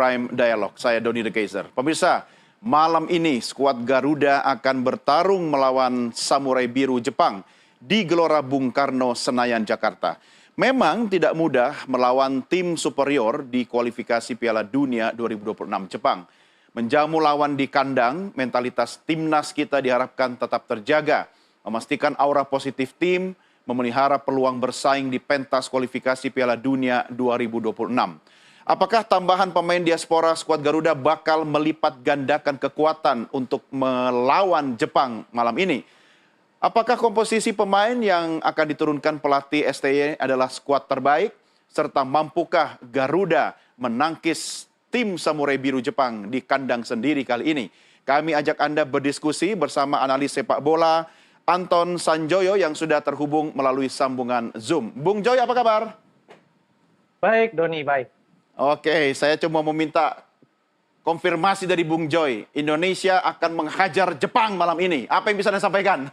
Prime Dialog. Saya Doni The Kaiser. Pemirsa, malam ini skuad Garuda akan bertarung melawan Samurai Biru Jepang di Gelora Bung Karno, Senayan, Jakarta. Memang tidak mudah melawan tim superior di kualifikasi Piala Dunia 2026 Jepang. Menjamu lawan di kandang, mentalitas timnas kita diharapkan tetap terjaga, memastikan aura positif tim, memelihara peluang bersaing di pentas kualifikasi Piala Dunia 2026. Apakah tambahan pemain diaspora skuad Garuda bakal melipat gandakan kekuatan untuk melawan Jepang malam ini? Apakah komposisi pemain yang akan diturunkan pelatih STY adalah skuad terbaik? Serta mampukah Garuda menangkis tim Samurai Biru Jepang di kandang sendiri kali ini? Kami ajak Anda berdiskusi bersama analis sepak bola Anton Sanjoyo yang sudah terhubung melalui sambungan Zoom. Bung Joy, apa kabar? Baik, Doni, baik. Oke, saya cuma meminta konfirmasi dari Bung Joy. Indonesia akan menghajar Jepang malam ini. Apa yang bisa Anda sampaikan?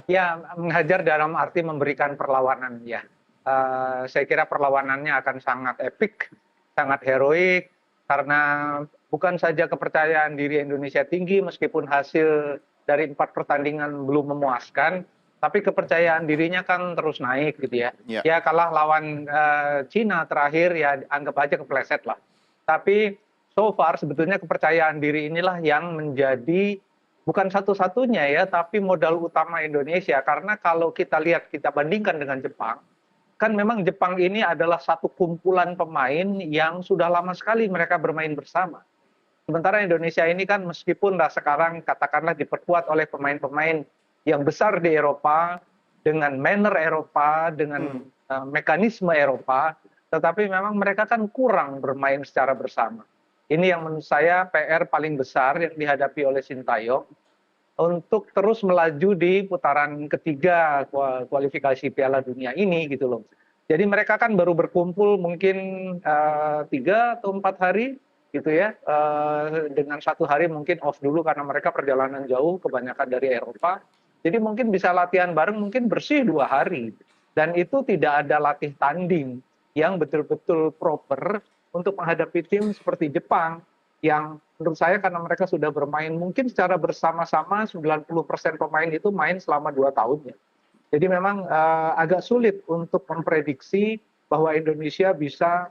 Ya, menghajar dalam arti memberikan perlawanan, ya. Saya kira perlawanannya akan sangat epik, sangat heroik, karena bukan saja kepercayaan diri Indonesia tinggi meskipun hasil dari 4 pertandingan belum memuaskan, tapi kepercayaan dirinya kan terus naik gitu ya. Ya. Ya kalah lawan Cina terakhir ya anggap aja kepleset lah. Tapi so far sebetulnya kepercayaan diri inilah yang menjadi bukan satu-satunya ya, tapi modal utama Indonesia. Karena kalau kita lihat, kita bandingkan dengan Jepang, kan memang Jepang ini adalah satu kumpulan pemain yang sudah lama sekali mereka bermain bersama. Sementara Indonesia ini kan meskipun sekarang katakanlah diperkuat oleh pemain-pemain yang besar di Eropa, dengan manner Eropa, dengan mekanisme Eropa, tetapi memang mereka kan kurang bermain secara bersama. Ini yang menurut saya PR paling besar yang dihadapi oleh Sintayong untuk terus melaju di putaran ketiga kualifikasi Piala Dunia ini gitu loh. Jadi mereka kan baru berkumpul mungkin 3 atau 4 hari gitu ya, dengan 1 hari mungkin off dulu karena mereka perjalanan jauh kebanyakan dari Eropa. Jadi mungkin bisa latihan bareng mungkin bersih 2 hari. Dan itu tidak ada latih tanding yang betul-betul proper untuk menghadapi tim seperti Jepang yang menurut saya karena mereka sudah bermain mungkin secara bersama-sama 90% pemain itu main selama 2 tahun ya. Jadi memang agak sulit untuk memprediksi bahwa Indonesia bisa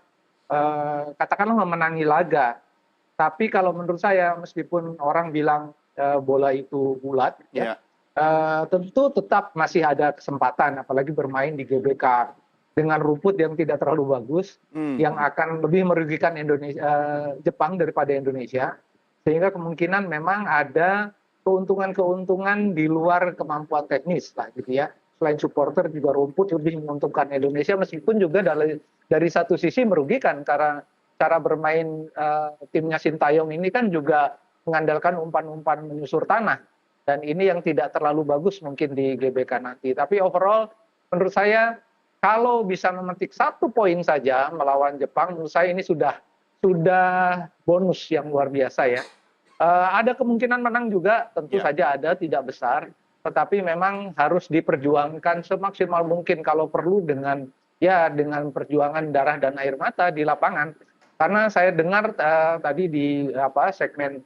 katakanlah memenangi laga. Tapi kalau menurut saya meskipun orang bilang bola itu bulat ya, tentu tetap masih ada kesempatan apalagi bermain di GBK dengan rumput yang tidak terlalu bagus yang akan lebih merugikan Jepang daripada Indonesia, sehingga kemungkinan memang ada keuntungan-keuntungan di luar kemampuan teknis lah gitu ya. Selain supporter juga rumput lebih menguntungkan Indonesia meskipun juga dari satu sisi merugikan karena cara bermain timnya Sintayong ini kan juga mengandalkan umpan-umpan menyusur tanah dan ini yang tidak terlalu bagus mungkin di GBK nanti. Tapi overall menurut saya kalau bisa memetik 1 poin saja melawan Jepang, menurut saya ini sudah bonus yang luar biasa ya. Ada kemungkinan menang juga, tentu saja ada, tidak besar. Tetapi memang harus diperjuangkan semaksimal mungkin kalau perlu dengan perjuangan darah dan air mata di lapangan. Karena saya dengar tadi di segmen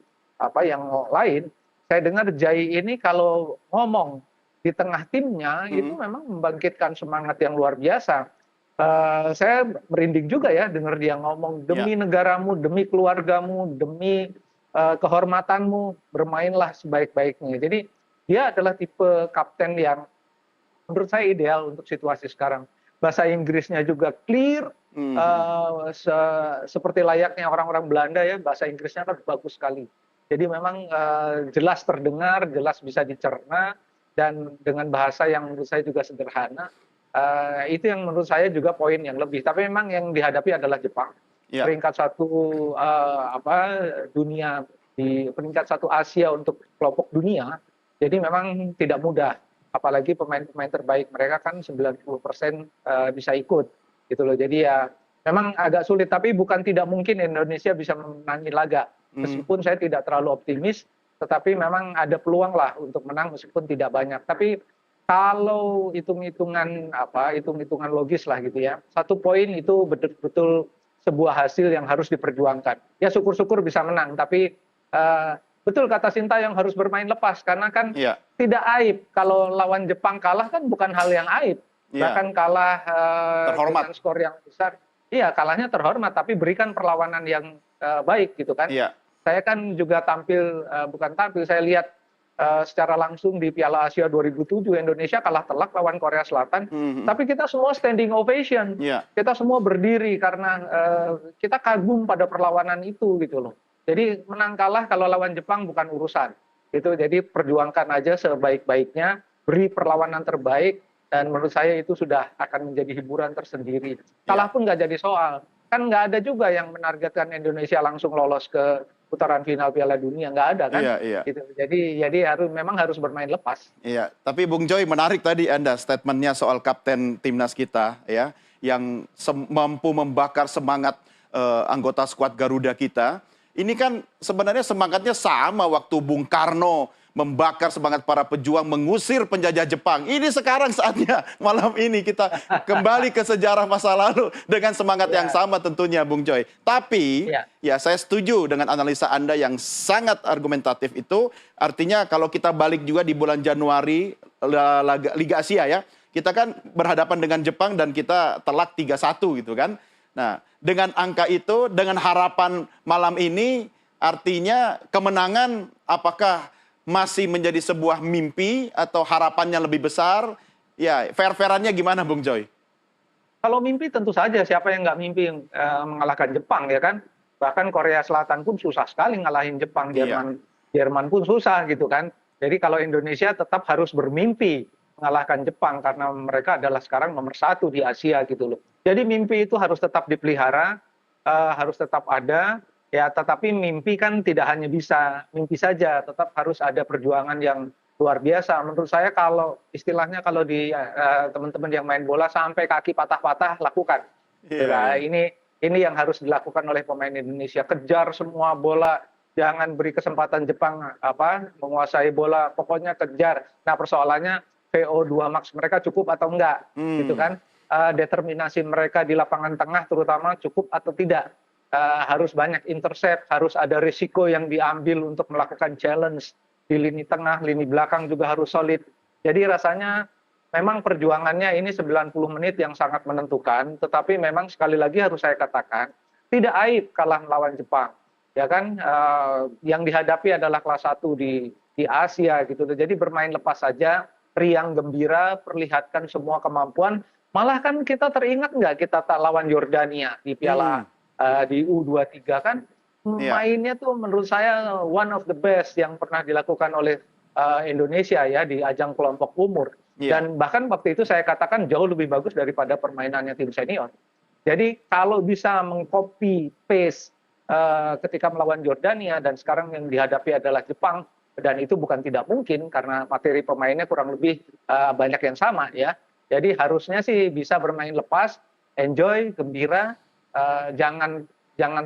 yang lain, saya dengar Jai ini kalau ngomong di tengah timnya itu memang membangkitkan semangat yang luar biasa. Saya merinding juga ya dengar dia ngomong demi negaramu, demi keluargamu, demi kehormatanmu bermainlah sebaik-baiknya. Jadi dia adalah tipe kapten yang menurut saya ideal untuk situasi sekarang. Bahasa Inggrisnya juga clear, seperti layaknya orang-orang Belanda ya, bahasa Inggrisnya kan bagus sekali. Jadi memang jelas terdengar, jelas bisa dicerna, dan dengan bahasa yang menurut saya juga sederhana. Itu yang menurut saya juga poin yang lebih. Tapi memang yang dihadapi adalah Jepang. Peringkat 1 dunia, di peringkat 1 Asia untuk kelompok dunia. Jadi memang tidak mudah, apalagi pemain-pemain terbaik mereka kan 90% bisa ikut, gitu loh. Jadi ya memang agak sulit, tapi bukan tidak mungkin Indonesia bisa memenangi laga. Meskipun saya tidak terlalu optimis, tetapi memang ada peluang lah untuk menang meskipun tidak banyak. Tapi kalau hitung-hitungan logis lah gitu ya, 1 poin itu betul-betul sebuah hasil yang harus diperjuangkan. Ya syukur-syukur bisa menang, tapi betul kata Sintayong harus bermain lepas karena kan Iya, tidak aib kalau lawan Jepang kalah kan bukan hal yang aib. iya, Bahkan kalah dengan terhormat. skor yang besar, iya kalahnya terhormat tapi berikan perlawanan yang baik gitu kan. Iya, Saya kan juga tampil, bukan tampil, saya lihat secara langsung di Piala Asia 2007 Indonesia kalah telak lawan Korea Selatan, mhm, tapi kita semua standing ovation. iya, Kita semua berdiri karena kita kagum pada perlawanan itu gitu loh. Jadi menang kalah kalau lawan Jepang bukan urusan. Itu jadi perjuangkan aja sebaik-baiknya, beri perlawanan terbaik dan menurut saya itu sudah akan menjadi hiburan tersendiri. iya, Kalah pun nggak jadi soal. Kan nggak ada juga yang menargetkan Indonesia langsung lolos ke putaran final Piala Dunia, nggak ada kan? iya, iya. Gitu. Jadi memang harus bermain lepas. Iya, tapi Bung Joy menarik tadi Anda statementnya soal kapten timnas kita ya, yang mampu membakar semangat anggota skuad Garuda kita. Ini kan sebenarnya semangatnya sama waktu Bung Karno membakar semangat para pejuang mengusir penjajah Jepang. Ini sekarang saatnya malam ini kita kembali ke sejarah masa lalu dengan semangat yang Ya, sama tentunya Bung Joy. Tapi ya. ya saya setuju dengan analisa Anda yang sangat argumentatif itu. Artinya kalau kita balik juga di bulan Januari Liga Asia ya, kita kan berhadapan dengan Jepang dan kita telak 3-1 gitu kan. Nah, dengan angka itu, dengan harapan malam ini, artinya kemenangan apakah masih menjadi sebuah mimpi atau harapannya lebih besar? Ya, fair-fairannya gimana Bung Joy? Kalau mimpi tentu saja siapa yang nggak mimpi mengalahkan Jepang ya kan. Bahkan Korea Selatan pun susah sekali ngalahin Jepang, Iya, Jerman pun susah gitu kan. Jadi kalau Indonesia tetap harus bermimpi mengalahkan Jepang karena mereka adalah sekarang nomor satu di Asia gitu loh. Jadi mimpi itu harus tetap dipelihara, harus tetap ada. Ya, tetapi mimpi kan tidak hanya bisa mimpi saja, tetap harus ada perjuangan yang luar biasa. Menurut saya kalau istilahnya kalau di teman-teman yang main bola sampai kaki patah-patah lakukan. iya, Nah, iya. ini yang harus dilakukan oleh pemain Indonesia. Kejar semua bola, jangan beri kesempatan Jepang menguasai bola. Pokoknya kejar. Nah, persoalannya VO2 max mereka cukup atau enggak, gitu Hmm, kan? Determinasi mereka di lapangan tengah terutama cukup atau tidak. Harus banyak intercept, harus ada risiko yang diambil untuk melakukan challenge di lini tengah, lini belakang juga harus solid. Jadi rasanya memang perjuangannya ini 90 menit yang sangat menentukan, tetapi memang sekali lagi harus saya katakan, tidak aib kalah melawan Jepang. Ya kan, yang dihadapi adalah kelas 1 di Asia gitu. Jadi bermain lepas saja, riang gembira, perlihatkan semua kemampuan. Malah kan kita teringat nggak kita tak lawan Yordania di hmm, Piala di U23 kan iya, mainnya tuh menurut saya one of the best yang pernah dilakukan oleh Indonesia ya di ajang kelompok umur. iya, Dan bahkan waktu itu saya katakan jauh lebih bagus daripada permainannya tim senior. Jadi kalau bisa mengcopy paste ketika melawan Jordania dan sekarang yang dihadapi adalah Jepang dan itu bukan tidak mungkin karena materi pemainnya kurang lebih banyak yang sama ya. Jadi harusnya sih bisa bermain lepas, enjoy, gembira, jangan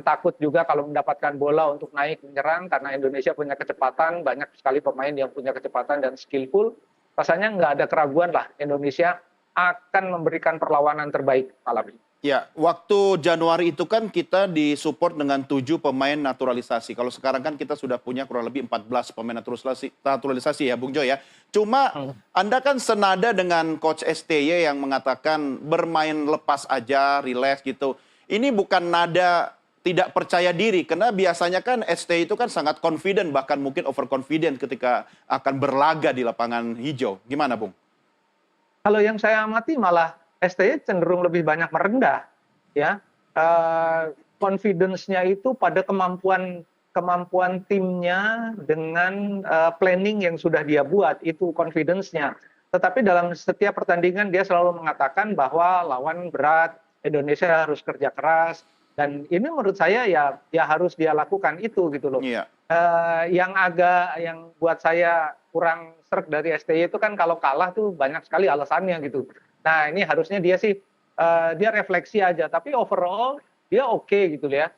takut juga kalau mendapatkan bola untuk naik menyerang karena Indonesia punya kecepatan, banyak sekali pemain yang punya kecepatan dan skillful. Rasanya nggak ada keraguan lah Indonesia akan memberikan perlawanan terbaik malam ini. ya. Waktu Januari itu kan kita disupport dengan 7 pemain naturalisasi. Kalau sekarang kan kita sudah punya kurang lebih 14 pemain naturalisasi ya Bung Joy ya. Cuma Anda kan senada dengan Coach STY yang mengatakan bermain lepas aja, relax gitu. Ini bukan nada tidak percaya diri, karena biasanya kan STY itu kan sangat confident, bahkan mungkin overconfident ketika akan berlaga di lapangan hijau. Gimana Bung? Kalau yang saya amati malah STY cenderung lebih banyak merendah, ya. Confidence-nya itu pada kemampuan timnya dengan planning yang sudah dia buat, itu confidence-nya. Tetapi dalam setiap pertandingan dia selalu mengatakan bahwa lawan berat, Indonesia harus kerja keras, dan ini menurut saya ya harus dia lakukan itu gitu loh. Iya, Yang buat saya kurang sreg dari STY itu kan kalau kalah tuh banyak sekali alasannya gitu. Nah ini harusnya dia sih dia refleksi aja, tapi overall dia oke gitu ya.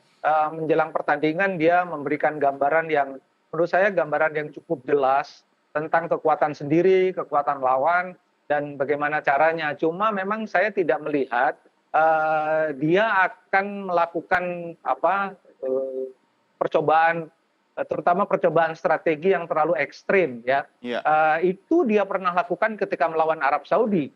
Menjelang pertandingan dia memberikan gambaran yang menurut saya gambaran yang cukup jelas tentang kekuatan sendiri, kekuatan lawan dan bagaimana caranya. Cuma memang saya tidak melihat dia akan melakukan percobaan, terutama percobaan strategi yang terlalu ekstrim ya. Iya. Itu dia pernah lakukan ketika melawan Arab Saudi.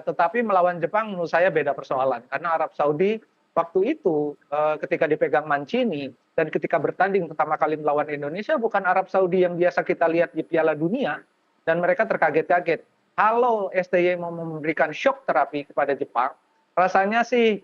Tetapi melawan Jepang menurut saya beda persoalan, karena Arab Saudi waktu itu ketika dipegang Mancini dan ketika bertanding pertama kali melawan Indonesia, bukan Arab Saudi yang biasa kita lihat di Piala Dunia, dan mereka terkaget-kaget. Kalau STY mau memberikan shock terapi kepada Jepang, rasanya sih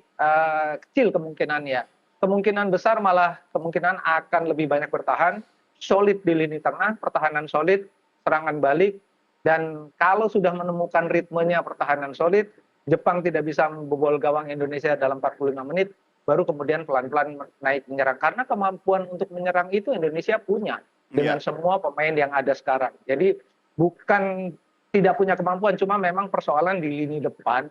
kecil kemungkinannya. Kemungkinan besar malah kemungkinan akan lebih banyak bertahan, solid di lini tengah, pertahanan solid, serangan balik, dan kalau sudah menemukan ritmenya pertahanan solid, Jepang tidak bisa membobol gawang Indonesia dalam 45 menit, baru kemudian pelan-pelan naik menyerang. Karena kemampuan untuk menyerang itu Indonesia punya dengan semua pemain yang ada sekarang. Jadi bukan tidak punya kemampuan, cuma memang persoalan di lini depan.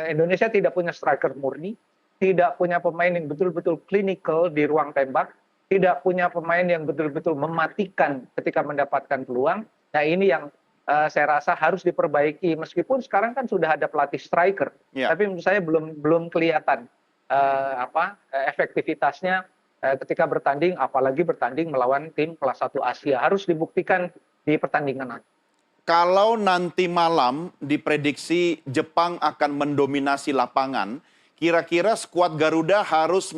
Indonesia tidak punya striker murni, tidak punya pemain yang betul-betul klinikal di ruang tembak, tidak punya pemain yang betul-betul mematikan ketika mendapatkan peluang. Nah ini yang saya rasa harus diperbaiki, meskipun sekarang kan sudah ada pelatih striker, tapi menurut saya belum kelihatan efektivitasnya ketika bertanding, apalagi bertanding melawan tim kelas 1 Asia. Harus dibuktikan di pertandingan nanti. Kalau nanti malam diprediksi Jepang akan mendominasi lapangan, kira-kira skuad Garuda harus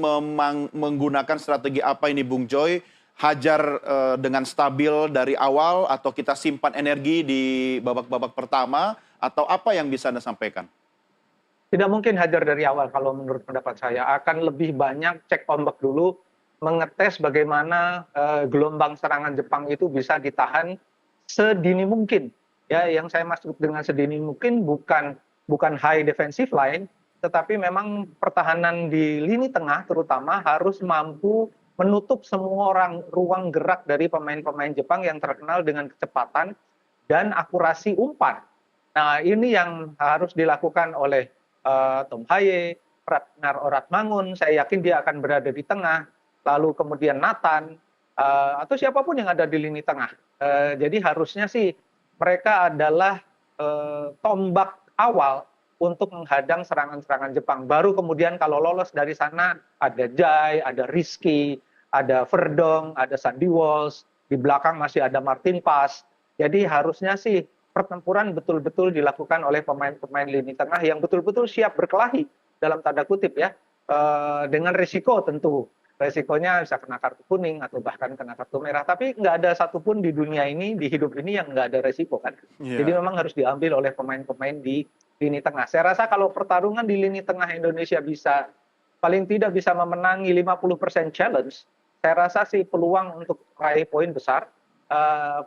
menggunakan strategi apa ini Bung Joy? Hajar dengan stabil dari awal, atau kita simpan energi di babak-babak pertama, atau apa yang bisa Anda sampaikan? Tidak mungkin hajar dari awal kalau menurut pendapat saya. Akan lebih banyak cek ombak dulu, mengetes bagaimana gelombang serangan Jepang itu bisa ditahan sedini mungkin. Ya, yang saya maksud dengan sedini mungkin bukan high defensive line, tetapi memang pertahanan di lini tengah terutama harus mampu menutup semua ruang gerak dari pemain-pemain Jepang yang terkenal dengan kecepatan dan akurasi umpan. Nah, ini yang harus dilakukan oleh Tom Haye, Ratnar Oratmangun. Saya yakin dia akan berada di tengah, lalu kemudian Nathan, atau siapapun yang ada di lini tengah. Jadi harusnya sih mereka adalah tombak awal untuk menghadang serangan-serangan Jepang. Baru kemudian kalau lolos dari sana ada Jai, ada Rizky, ada Verdong, ada Sandy Walsh, di belakang masih ada Martin Paes. Jadi harusnya sih pertempuran betul-betul dilakukan oleh pemain-pemain lini tengah yang betul-betul siap berkelahi dalam tanda kutip ya, dengan risiko tentu. Resikonya bisa kena kartu kuning atau bahkan kena kartu merah. Tapi nggak ada satupun di dunia ini, di hidup ini yang nggak ada resiko kan. Jadi memang harus diambil oleh pemain-pemain di lini tengah. Saya rasa kalau pertarungan di lini tengah Indonesia bisa, paling tidak bisa memenangi 50% challenge, saya rasa sih peluang untuk raih poin besar,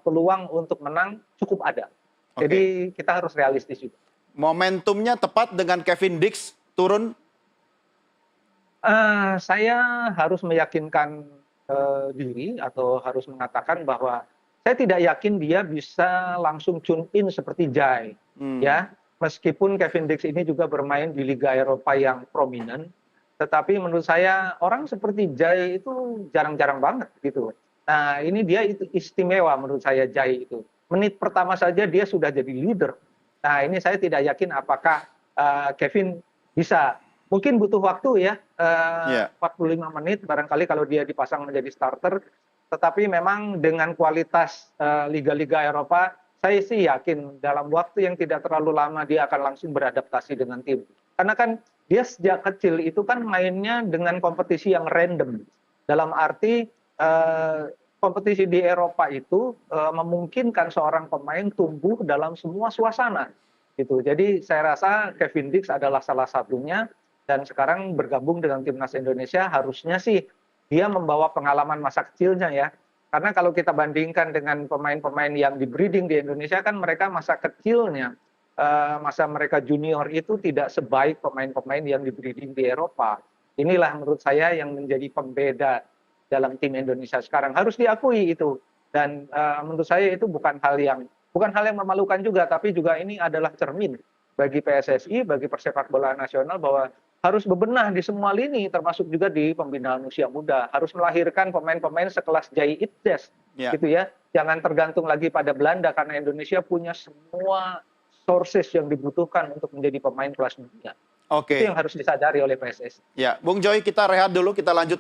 peluang untuk menang cukup ada. Jadi kita harus realistis juga. Momentumnya tepat dengan Kevin Dix turun? Saya harus meyakinkan diri atau harus mengatakan bahwa saya tidak yakin dia bisa langsung tune in seperti Jai. Ya, meskipun Kevin Dix ini juga bermain di Liga Eropa yang prominent, tetapi menurut saya orang seperti Jai itu jarang-jarang banget gitu. Nah, ini dia itu istimewa menurut saya Jai itu. Menit pertama saja dia sudah jadi leader. Nah, ini saya tidak yakin apakah Kevin bisa. Mungkin butuh waktu ya, 45 menit barangkali kalau dia dipasang menjadi starter. Tetapi memang dengan kualitas liga-liga Eropa, saya sih yakin dalam waktu yang tidak terlalu lama dia akan langsung beradaptasi dengan tim. Karena kan dia sejak kecil itu kan mainnya dengan kompetisi yang random. Dalam arti kompetisi di Eropa itu memungkinkan seorang pemain tumbuh dalam semua suasana. Gitu. Jadi saya rasa Kevin Dix adalah salah satunya. Dan sekarang bergabung dengan timnas Indonesia, harusnya sih dia membawa pengalaman masa kecilnya ya. Karena kalau kita bandingkan dengan pemain-pemain yang di breeding di Indonesia kan mereka masa kecilnya, masa mereka junior itu tidak sebaik pemain-pemain yang di breeding di Eropa. Inilah menurut saya yang menjadi pembeda dalam tim Indonesia sekarang. Harus diakui itu. Dan menurut saya itu bukan hal yang memalukan juga, tapi juga ini adalah cermin bagi PSSI, bagi persepak bola nasional bahwa harus bebenah di semua lini, termasuk juga di pembinaan usia muda. Harus melahirkan pemain-pemain sekelas Jai Itjes, gitu ya. Jangan tergantung lagi pada Belanda, karena Indonesia punya semua sources yang dibutuhkan untuk menjadi pemain kelas dunia. Oke. Itu yang harus disadari oleh PSSI. Ya, Bung Joy, kita rehat dulu, kita lanjut